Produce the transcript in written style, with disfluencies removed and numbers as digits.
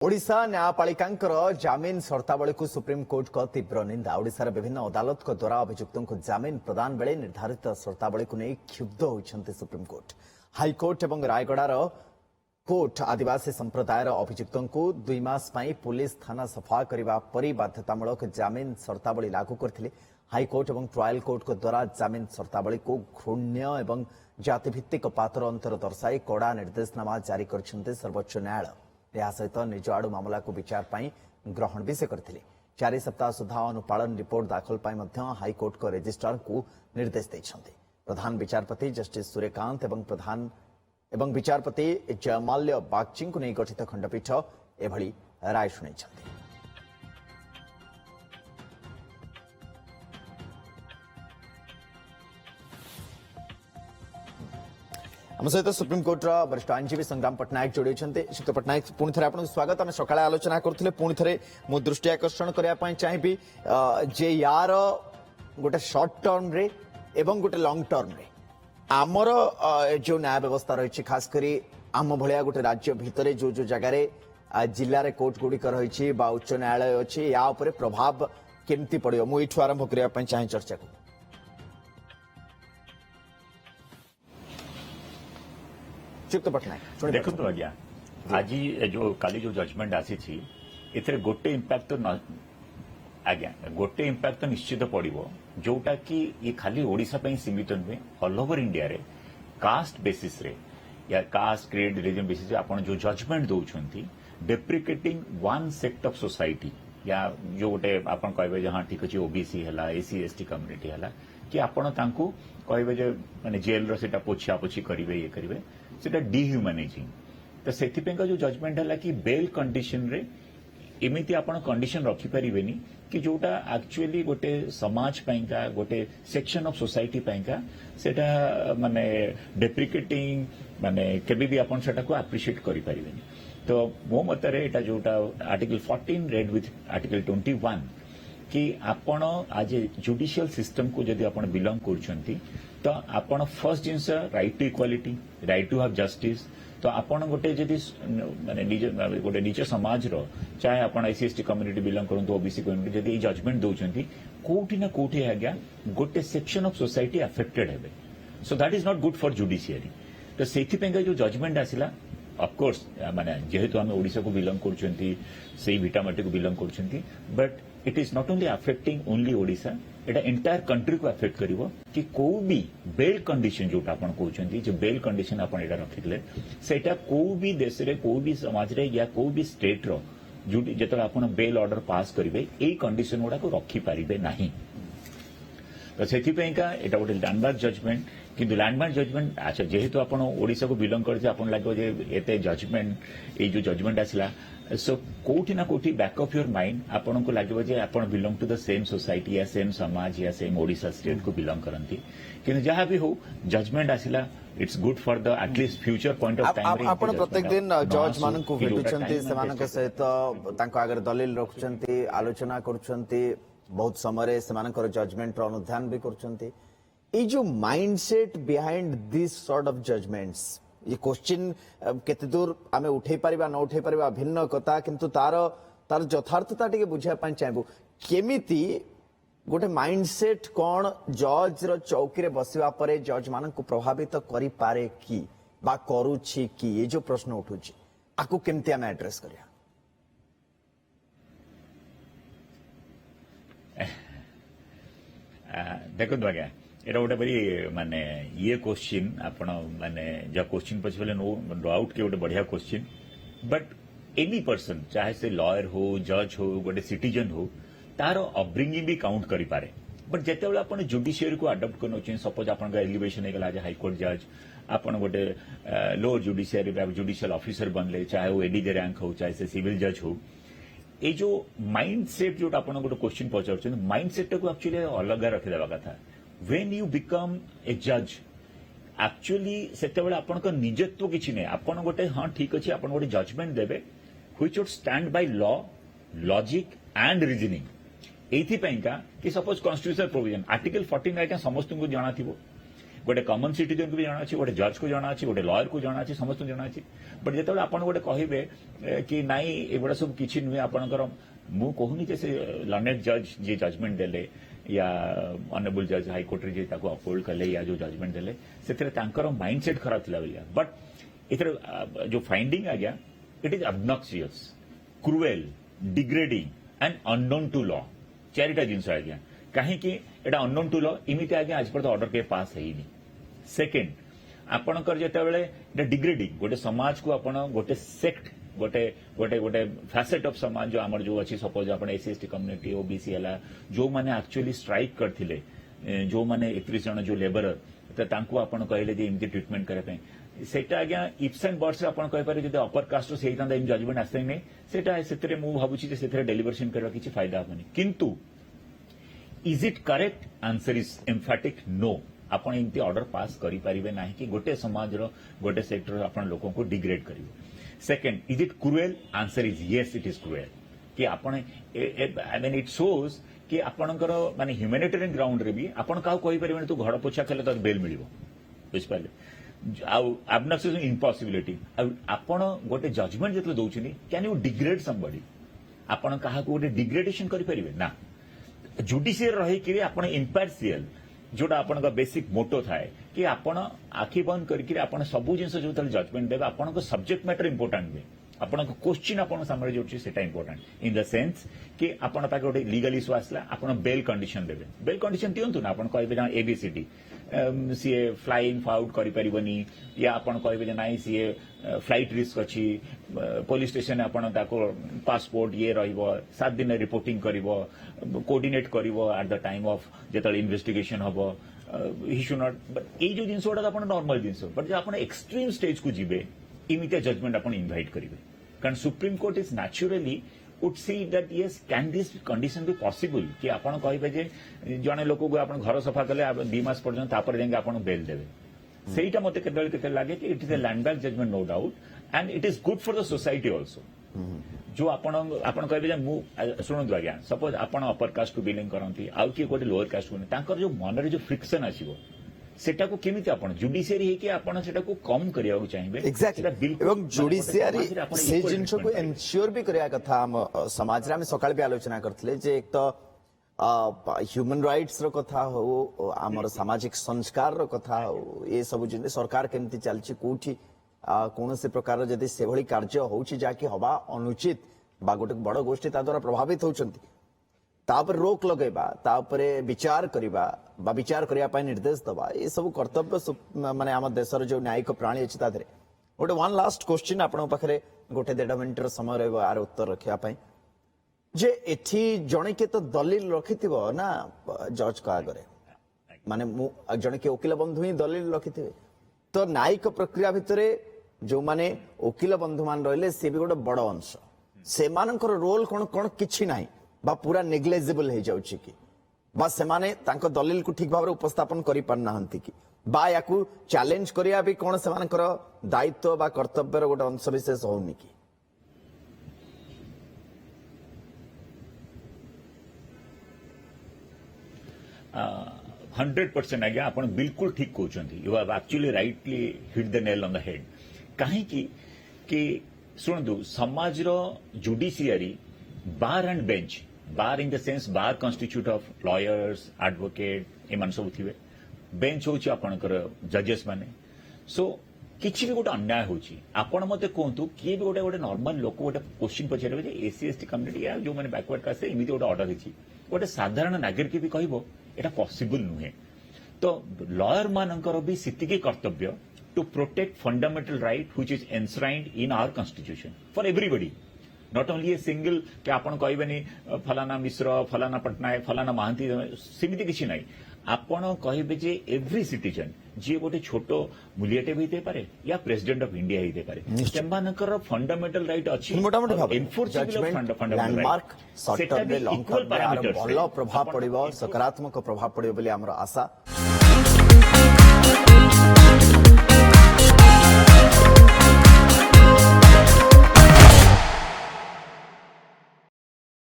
ओडिशा न्यायपालिकांकर जामीन शर्तावली को सुप्रीमकोर्ट का तीव्र निंदा। ओडिशार विभिन्न अदालत द्वारा अभियुक्तों को जामीन प्रदान बेले निर्धारित शर्तावली को नहीं क्षुब्ध होइछन्ते सुप्रीमकोर्ट। हाईकोर्ट और रायगड़ार कोर्ट आदिवासी संप्रदायर अभियुक्तों को 2 मास पुलिस थाना सफा करने परी बाध्यतामूलक जामीन शर्तावली लागू करथिले। हाईकोर्ट और ट्रायल कोर्ट को द्वारा जामीन शर्तावली को घृण्य और जातिभित्तिक पातर अंतर दर्शाई कड़ा निर्देशनामा जारी करछन्ते सर्वोच्च न्यायालय। यह सहित निज आड़ू मामला को विचार ग्रहण भी से करथिले। 4 सप्ताह सुधा अनुपालन रिपोर्ट दाखल हाईकोर्ट को रजिस्ट्रार को निर्देश देछन्ते। प्रधान विचारपति जस्टिस सूर्यकांत एवं विचारपति जयमाल्य बागची को नहीं गठित खंडपीठ एभली राय शुणाइछन्ते। आम सहित सुप्रीमकोर्ट वरिष्ठ आईनजीवी संग्राम पट्टनायक जोड़ी श्री पट्टनायक पुणी थे आपको स्वागत। आम सका आलोचना करुले पुणी थे मो दृष्टि आकर्षण करने चाहिए जे यार गोटे शॉर्ट टर्म रे एवं गोटे लॉन्ग टर्म रे आमर जो न्याय व्यवस्था रही खास करी आम भाया गोटे राज्य भितर जो जो जगह जिले में कोर्ट गुड़िक रही उच्च न्यायालय अच्छी या प्रभाव केमती पड़ो मुझे आरंभ करने चाहे चर्चा को। देखो आज्ञा आज जो काली जो जजमेंट आसी गोटे इम्पैक्ट आज्ञा गोटे इम्पैक्ट निश्चित पड़ो जोटा कि ये खाली ओडिशा पे सीमित नुहे ऑल ओवर इंडिया रे कास्ट बेसिस रे या कास्ट क्रिएट रिलीजन बेसिस आपन जो जजमेंट दौरान deprecating one sect of society या जो गोटे आपन कहबे जहां ठीक अछि ओबीसी हला एससी एसटी कम्युनिटी हला कि आपन तांको कहबे जे माने जेल रो सेटा पोछा पोछी करिवे ये करिवे सेटा डिह्यूमनाइजिंग। तो सेथिपें का जो जजमेंट है कि बेल कंडीशन रे एमिति आपण कंडीशन रखी परिबेनी कि जोटा एक्चुअली गोटे समाज पाइका गोटे सेक्शन ऑफ सोसाइटी पाइका सेटा माने डेप्रिकेटिंग माने केबे भी आपण सेटा को एप्रिशिएट करि परिबेनी। तो मो मतरे एटा जोटा आर्टिकल 14 रेड विथ आर्टिकल 21 कि आपण आज जुडिशियल सिस्टम को जदि आपण बिलोंग करछंती तो आपण फर्स्ट जिनस right to equality right to have justice तो आपण गोटे जदि माने निज गोटे निज समाज रो चाहे आपण एससी एसटी कम्युनिटी बिलोंग करंतु ओबीसी कम्युनिटी जदि जजमेंट दउछंती कोठी ना कोठी आज्ञा गोटे सेक्शन ऑफ सोसाइटी अफेक्टेड हेबे। So that is not good for judiciary. तो सेथि पेंगा जो जजमेंट आसिला ऑफ कोर्स माने जेहेतु हम ओडिसा को बिलोंग करछंती सेही भिटामाटी को बिलोंग करछंती but it is not only affecting only Odisha एटा एंटायर कंट्री को अफेक्ट करिवो कि को भी बेल कंडीशन जोटा आपण कहउछंती जो बेल कंडीशन आपण एटा रखिले सेटा को भी देश रे को भी समाज रे या को भी स्टेट रो जेतरा आपण बेल ऑर्डर पास करिवे एई कंडीशन गुडा को रखी पारिबे नाही। तो सेथि पेंका एटा गोटे लैंडमार्क जजमेंट किंतु लैंडमार्क जजमेंट अच्छा जेहेतु आपण ओडिसा को बिलोंग करछे आपण लागो जे एते जजमेंट ए जो जजमेंट आसिला सो कोठी ना कोठी बैक ऑफ योर माइंड आपन को लागबो जे आपन belong to the same society या सेम समाज या सेम ओडिशा स्टेट को बिलोंग करंती किंतु जहां भी हो जजमेंट आसिला it's good for the at least future point of time. आपन प्रत्येक दिन जज मान को भेटुचंती सेमान के सहित तांको आगर दलील रखुचंती आलोचना करूचंती बहुत समय सेमान कर जजमेंट रो अनुध्यान भी करूचंती। ये जो mindset behind this sort of judgments ये क्वेश्चन केते दूर आमे उठे परिबा न उठे परिबा भिन्न कथा किंतु तार यथार्थता टिके बुझा पाई चाहबो केमिति गोटे माइंडसेट कोन जज रो चौकी रे बसिबा परे जज मान को प्रभावित करि पारे कि बा करूछि कि ये जो प्रश्न उठुछि आकु केमिति आमे एड्रेस करिया। देखो आज्ञा एटा गोटे बड़ी माने ये क्वेश्चन आपण माने जो क्वेश्चन पछले नो डाउट के गोटे बढ़िया क्वेश्चन बट एनी पर्सन चाहे से लॉयर हो जज हो गोटे सिटीजन हो तार अपब्रिंगिंग भी काउंट करि पारे बट जेते बेला आपण जुडिशियरी को अडॉप्ट करनो छै सपोज आपण का एलिवेशन हे गला जे हाई कोर्ट जज आपण गोटे लोअर जुडिशियरी बा जुडिशियल ऑफिसर बनले चाहे वो एडीजे रैंक हो चाहे से सिविल जज हो ए जो माइंडसेट जो आपण गोटे क्वेश्चन पचार माइंडसेट को एक्चुअली अलग रखि देबा कथा। When you become a judge, actually सेते बेले आपन को निजत्व किछि नै आपन गोटे हां ठीक अछि आपन गोटे जजमेंट देबे which should stand by law logic and reasoning एथि पैंका कि सपोज कॉन्स्टिट्यूशनल प्रोविजन आर्टिकल 14 का समस्त को जाना थिबो गोटे कॉमन सिटीजन को भी जाना अच्छे गोटे जज को जाना अच्छे गोटे लॉयर को जाना अच्छे समस्त जाना अच्छे बट जो आप गोटे कहे कि नाई एगुड़ा सब किसी नुहे आपंकर मु कहूनी जे से लर्नेड जज जी जजमेंट देले या ऑनरेबल जज हाईकोर्ट रे अपहोल्ड कले या जो जजमेंट देले से माइंडसेट खराब थिला बोलिया बट इथर जो फाइंडिंग आ गया it is obnoxious cruel degrading and unknown to law चारिटा जिनस आज्ञा कहीं एटा अननोन टू लॉ इमिति आज्ञा आज पर ऑर्डर के पास है सेकेंड आपणकर जिते डिग्रेडिंग गोटे समाज को आपण गोटे सेक्ट गोटे गोटे गोटे फैसेट ऑफ समाज जो आमर जो अच्छी सपोज आप एससी एसटी कम्युनिटी ओबीसी है जो मैंने एक्चुअली स्ट्राइक करते जो मैंने 31 जन जो लेबर तो आपड़ कहले इमती ट्रिटमेंट करने सेटा आज्ञा इफ्स एंड बर्ड्स आप कहीपर जो अपर कास्ट से जजमेंट आसे नहीं से भावुँ से डेलिब्रेशन करने किसी फायदा हेनी किंतु is it correct answer is emphatic no आपण एमती ऑर्डर पास करें ना कि गोटे समाज गोटे सेक्टर आप लोगों को डिग्रेड करेंगे second is it cruel answer is yes it is cruel कि आपण आई मीन इट शोज कि आपणकर माने ह्यूमैनिटेरियन ग्राउंड रे भी आपण का कहि परिबे तू घर पोछा खेले तो बेल मिलिबो बुझिपारे आब्नॉक्सियस इम्पॉसिबिलिटी आपण गोटे जजमेंट जतले दउछनी कैन यू डिग्रेड समबडी आपण काहा को गोटे डिग्रेडेशन करि परिबे ना जुडिशियल रही कि आपण इम्पार्शियल जोटा आपण बेसिक मोटो थाए कि आपण आखि बंद करके आपण सबु जिंस जो जजमेंट देबे आपण को सब्जेक्ट मैटर इंपोर्टेंट हुए आपण को क्वेश्चन आपण सामने जो सेटा इंपोर्टेंट इन द सेंस कि आपण पाके गोटे लीगल इश्यू आसला आपण बेल कंडीशन देबे बेल कंडीशन दियंतु ना आपण कहबे ना एबीसीडी सीए फ्लाइंग आउट करि परिबनी या आपण कहबे जे नाही सीए फ्लाइट रिस्क अछि पुलिस स्टेशन आपण ताको पासपोर्ट ये रहइबो 7 दिन रिपोर्टिंग करिवो कोऑर्डिनेट करिवो एट द टाइम ऑफ जेतल इन्वेस्टिगेशन हबो he should not but a जो जिंस ओडा आपण नॉर्मल जिंस बट जे आपण एक्सट्रीम स्टेज को जिबे इमिते जजमेंट आपण इनवाइट करिवे कारण supreme court is naturally would see that yes can this condition be possible कि आपण कहबे जे जने लोक को आपण घर सफा कले 2 मास पर्यंत तापर जाके आपण बेल देबे सेटा मते केते लागे कि it is a landmark judgment no doubt and it is good for the society also जो आपण कहबे जे मु सुनंतु आज्ञा सपोज आपण अपर कास्ट को बिलिंग करंती आउ कि गोटे लोअर कास्ट को तांकर जो मन रे जो फ्रिक्शन आसीबो सेटा को केमिति आपण जुडिशियरी हे कि आपण सेटा को कम करिया को चाहिबे एग्जैक्टली एवं जुडिशियरी से जिंस को एन्श्योर भी करिया कथा हम समाज रे हम सकाळ भी आलोचना करथले जे एक तो ह्यूमन राइट्स रो कथा हो हमर सामाजिक संस्कार रो कथा हो ये सब जिन सरकार केमिति चलची कोठी कौन से प्रकार जदि से भली कार्य होउची जाकी हवा अनुचित बा गोटे बड़ गोष्ठी ता द्वारा प्रभावित होउचंती तापर रोक लगेबा तापर विचार करिबा बा विचार करिया पाई निर्देश दबा ये सब कर्तव्य माने आम देशर जो न्यायिक प्राणी अछि ता धरे गोटे वन लास्ट क्वेश्चन आपण पाखरे गोटे 1.5 मिनिट समय रहबो आर उत्तर रखिया पाई जे एठी जणे के तो दलील रखिथिबो ना जज का आगरे माने मु जणे के वकील बंधु ही दलील रखिथिबे तो न्यायिक प्रक्रिया भितरे जो माने वकील बंधु मान रहले से भी गोटे बड़ अंश से मानकर रोल कोन कोन किछि नाही बा पूरा नेग्लेजिबल हो जाउछि कि बा सेमाने तांको दलील को ठीक भाव उपस्थापन करि पारनाहंती कि बा याकू चैलेंज करिया भी कोन सेमानकर दायित्व बा कर्तव्यर गोटे अंश विशेष होउनी कि 100% आज्ञा आपण बिल्कुल ठीक कहउछंती you have actually rightly hit the nail on the head काहे कि सुनदु समाज रो judiciary bar and bench bar in the sense bar constitute of lawyers advocate एमान सब थिबे बेंच होची आपणकर जजेस माने सो किछि भी गोटे अन्याय होची आपण मते कोंतु कि भी गोटे नॉर्मल लोक गोटे क्वेश्चन पछरे जे एससी एसटी कम्युनिटी या जो माने बैकवर्ड कास्ट इमिति गोटे ऑर्डर हिची गोटे साधारण नागरिक भी कहबो एटा पॉसिबल नुहे तो लॉयर मानकर भी सितिके कर्तव्य to protect fundamental right which is enshrined in our constitution for everybody not only a single कि आपण कहबेनी फलाना मिश्र फलाना पटनायक फलाना महांती सिमिति किछि नाही आपण कहबे जे एवरी सिटीजन जे गोटे छोटो मुलियाटे भी दे पारे या प्रेसिडेंट ऑफ इंडिया ही दे पारे सेमानकर फंडामेंटल राइट अछि enforceable fundamental right short term में लॉन्ग टर्म में भलो प्रभाव पड़िबो सकारात्मक प्रभाव पड़िबो बोली हमर आशा